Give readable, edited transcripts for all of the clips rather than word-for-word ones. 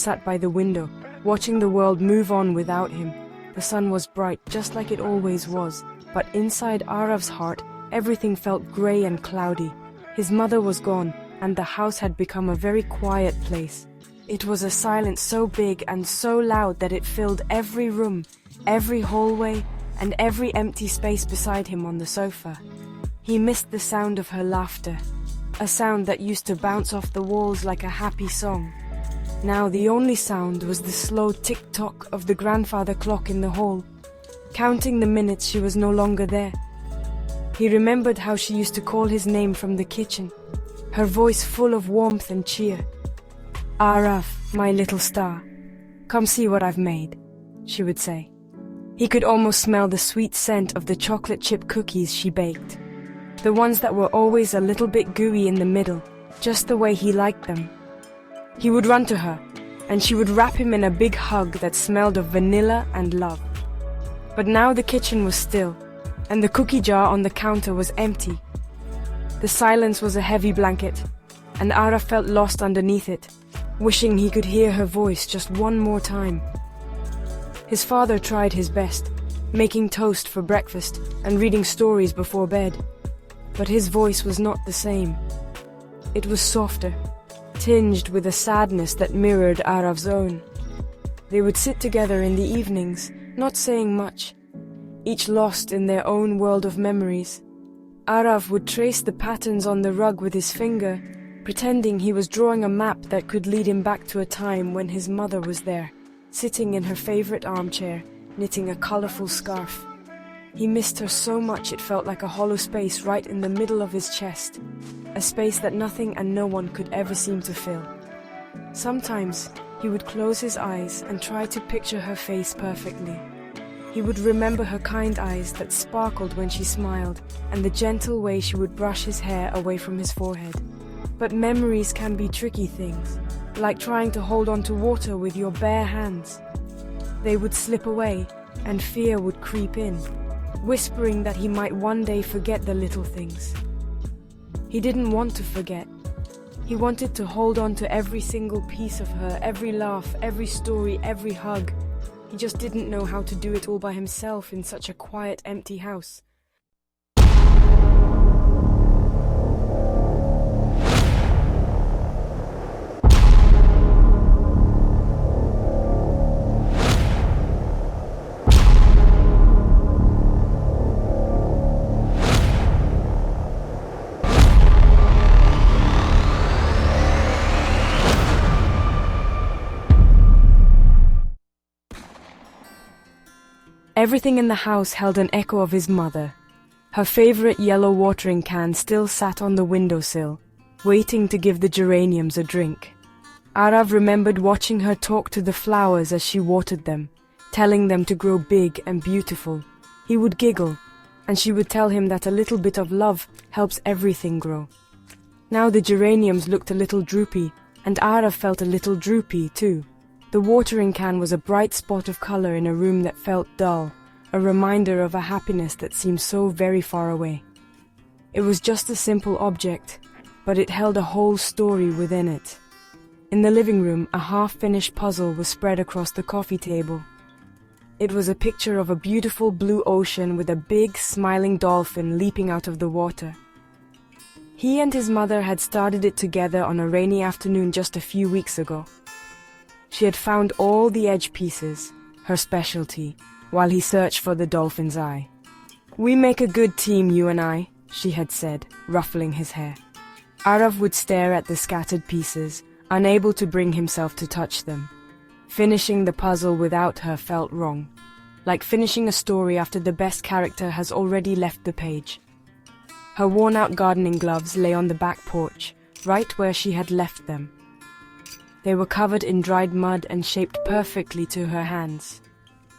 sat by the window, watching the world move on without him. The sun was bright, just like it always was, but inside Aarav's heart, everything felt grey and cloudy. His mother was gone, and the house had become a very quiet place. It was a silence so big and so loud that it filled every room, every hallway, and every empty space beside him on the sofa. He missed the sound of her laughter, a sound that used to bounce off the walls like a happy song. Now the only sound was the slow tick-tock of the grandfather clock in the hall. Counting the minutes, she was no longer there. He remembered how she used to call his name from the kitchen, her voice full of warmth and cheer. "Aarav, my little star, come see what I've made," she would say. He could almost smell the sweet scent of the chocolate chip cookies she baked, the ones that were always a little bit gooey in the middle, just the way he liked them. He would run to her, and she would wrap him in a big hug that smelled of vanilla and love. But now the kitchen was still, and the cookie jar on the counter was empty. The silence was a heavy blanket, and Aarav felt lost underneath it, wishing he could hear her voice just one more time. His father tried his best, making toast for breakfast and reading stories before bed. But his voice was not the same. It was softer, tinged with a sadness that mirrored Aarav's own. They would sit together in the evenings, not saying much, each lost in their own world of memories. Aarav would trace the patterns on the rug with his finger, pretending he was drawing a map that could lead him back to a time when his mother was there, sitting in her favorite armchair, knitting a colorful scarf. He missed her so much it felt like a hollow space right in the middle of his chest, a space that nothing and no one could ever seem to fill. Sometimes he would close his eyes and try to picture her face perfectly. He would remember her kind eyes that sparkled when she smiled, and the gentle way she would brush his hair away from his forehead. But memories can be tricky things, like trying to hold on to water with your bare hands. They would slip away, and fear would creep in, whispering that he might one day forget the little things. He didn't want to forget. He wanted to hold on to every single piece of her, every laugh, every story, every hug. He just didn't know how to do it all by himself in such a quiet, empty house. Everything in the house held an echo of his mother. Her favorite yellow watering can still sat on the windowsill, waiting to give the geraniums a drink. Aarav remembered watching her talk to the flowers as she watered them, telling them to grow big and beautiful. He would giggle, and she would tell him that a little bit of love helps everything grow. Now the geraniums looked a little droopy, and Aarav felt a little droopy too. The watering can was a bright spot of color in a room that felt dull, a reminder of a happiness that seemed so very far away. It was just a simple object, but it held a whole story within it. In the living room, a half-finished puzzle was spread across the coffee table. It was a picture of a beautiful blue ocean with a big, smiling dolphin leaping out of the water. He and his mother had started it together on a rainy afternoon just a few weeks ago. She had found all the edge pieces, her specialty, while he searched for the dolphin's eye. "We make a good team, you and I," she had said, ruffling his hair. Aarav would stare at the scattered pieces, unable to bring himself to touch them. Finishing the puzzle without her felt wrong, like finishing a story after the best character has already left the page. Her worn-out gardening gloves lay on the back porch, right where she had left them. They were covered in dried mud and shaped perfectly to her hands,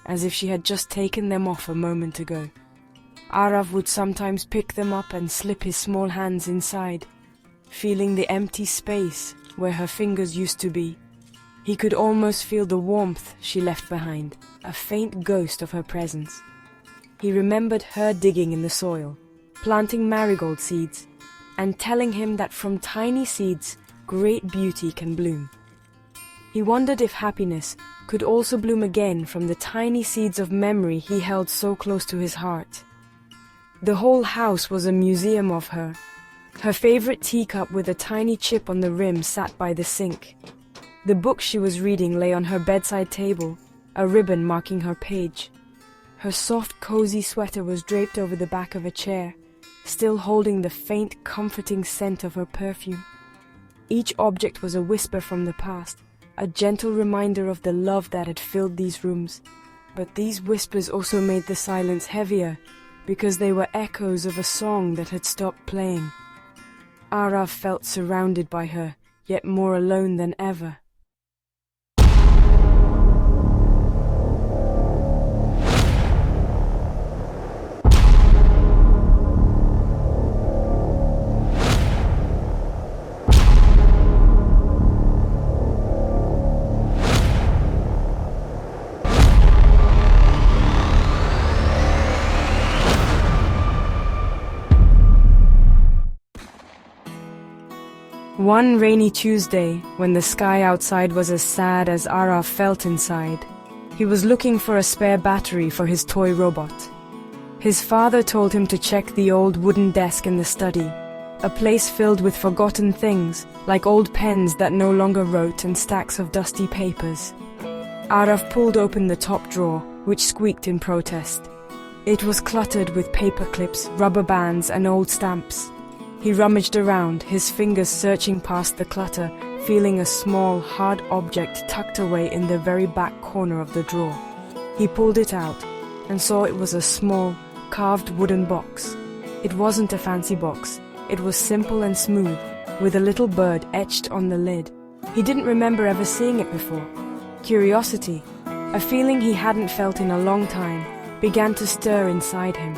as if she had just taken them off a moment ago. Aarav would sometimes pick them up and slip his small hands inside, feeling the empty space where her fingers used to be. He could almost feel the warmth she left behind, a faint ghost of her presence. He remembered her digging in the soil, planting marigold seeds, and telling him that from tiny seeds, great beauty can bloom. He wondered if happiness could also bloom again from the tiny seeds of memory he held so close to his heart. The whole house was a museum of her. Her favorite teacup with a tiny chip on the rim sat by the sink. The book she was reading lay on her bedside table, a ribbon marking her page. Her soft, cozy sweater was draped over the back of a chair, still holding the faint, comforting scent of her perfume. Each object was a whisper from the past, a gentle reminder of the love that had filled these rooms. But these whispers also made the silence heavier, because they were echoes of a song that had stopped playing. Aarav felt surrounded by her, yet more alone than ever. One rainy Tuesday, when the sky outside was as sad as Aarav felt inside, he was looking for a spare battery for his toy robot. His father told him to check the old wooden desk in the study, a place filled with forgotten things, like old pens that no longer wrote and stacks of dusty papers. Aarav pulled open the top drawer, which squeaked in protest. It was cluttered with paper clips, rubber bands, and old stamps. He rummaged around, his fingers searching past the clutter, feeling a small, hard object tucked away in the very back corner of the drawer. He pulled it out and saw it was a small, carved wooden box. It wasn't a fancy box. It was simple and smooth, with a little bird etched on the lid. He didn't remember ever seeing it before. Curiosity, a feeling he hadn't felt in a long time, began to stir inside him.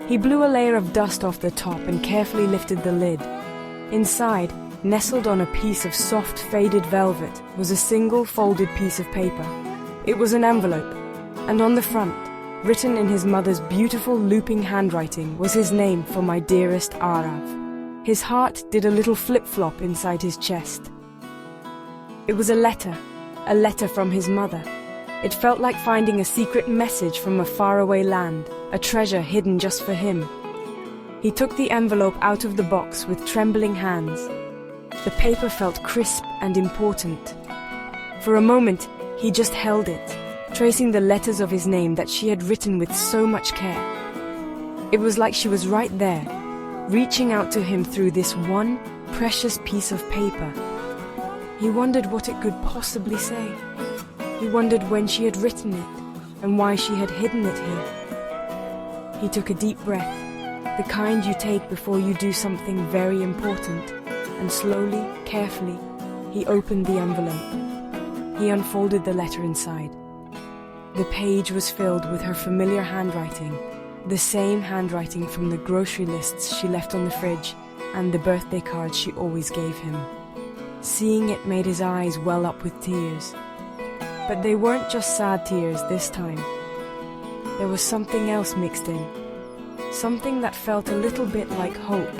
He blew a layer of dust off the top and carefully lifted the lid. Inside, nestled on a piece of soft, faded velvet, was a single folded piece of paper. It was an envelope, and on the front, written in his mother's beautiful looping handwriting, was his name for my dearest Aarav. His heart did a little flip-flop inside his chest. It was a letter from his mother. It felt like finding a secret message from a faraway land, a treasure hidden just for him. He took the envelope out of the box with trembling hands. The paper felt crisp and important. For a moment, he just held it, tracing the letters of his name that she had written with so much care. It was like she was right there, reaching out to him through this one precious piece of paper. He wondered what it could possibly say. He wondered when she had written it, and why she had hidden it here. He took a deep breath, the kind you take before you do something very important, and slowly, carefully, he opened the envelope. He unfolded the letter inside. The page was filled with her familiar handwriting, the same handwriting from the grocery lists she left on the fridge and the birthday cards she always gave him. Seeing it made his eyes well up with tears. But they weren't just sad tears this time. There was something else mixed in, something that felt a little bit like hope.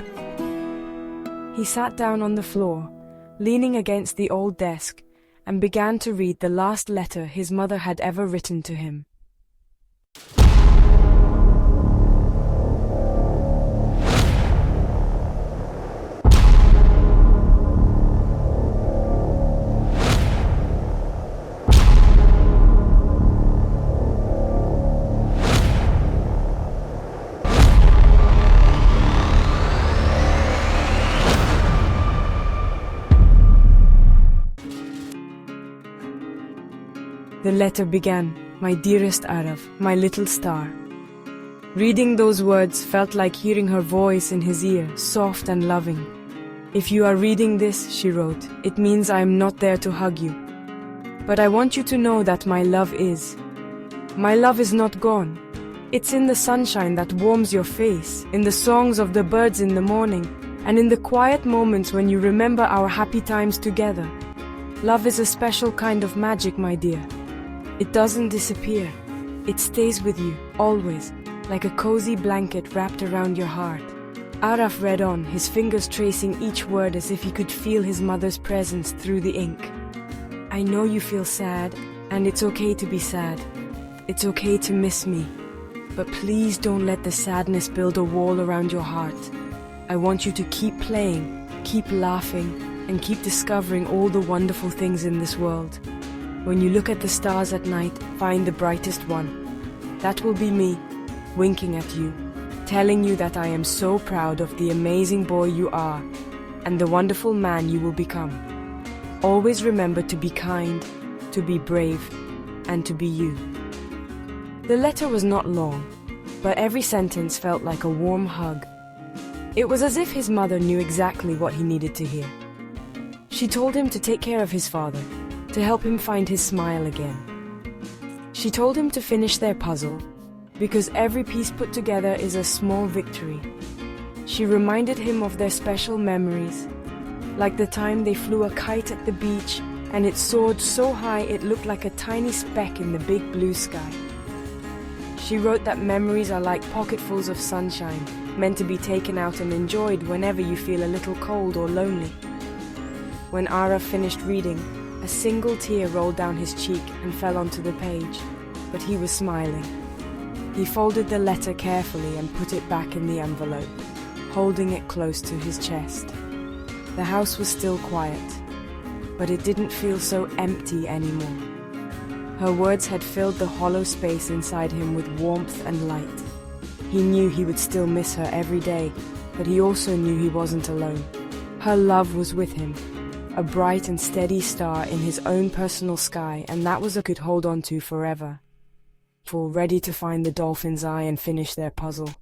He sat down on the floor, leaning against the old desk, and began to read the last letter his mother had ever written to him. The letter began, "My dearest Aarav, my little star." Reading those words felt like hearing her voice in his ear, soft and loving. "If you are reading this," she wrote, "it means I am not there to hug you. But I want you to know that my love is. My love is not gone. It's in the sunshine that warms your face, in the songs of the birds in the morning, and in the quiet moments when you remember our happy times together. Love is a special kind of magic, my dear. It doesn't disappear. It stays with you, always, like a cozy blanket wrapped around your heart." Aarav read on, his fingers tracing each word as if he could feel his mother's presence through the ink. I know you feel sad, and it's okay to be sad. It's okay to miss me. But please don't let the sadness build a wall around your heart. I want you to keep playing, keep laughing, and keep discovering all the wonderful things in this world. When you look at the stars at night, find the brightest one. That will be me, winking at you, telling you that I am so proud of the amazing boy you are and the wonderful man you will become. Always remember to be kind, to be brave, and to be you. The letter was not long, but every sentence felt like a warm hug. It was as if his mother knew exactly what he needed to hear. She told him to take care of his father, to help him find his smile again. She told him to finish their puzzle, because every piece put together is a small victory. She reminded him of their special memories, like the time they flew a kite at the beach and it soared so high it looked like a tiny speck in the big blue sky. She wrote that memories are like pocketfuls of sunshine, meant to be taken out and enjoyed whenever you feel a little cold or lonely. When Aarav finished reading, a single tear rolled down his cheek and fell onto the page, but he was smiling. He folded the letter carefully and put it back in the envelope, holding it close to his chest. The house was still quiet, but it didn't feel so empty anymore. Her words had filled the hollow space inside him with warmth and light. He knew he would still miss her every day, but he also knew he wasn't alone. Her love was with him, a bright and steady star in his own personal sky, and that was a could hold on to forever. Full ready to find the dolphin's eye and finish their puzzle.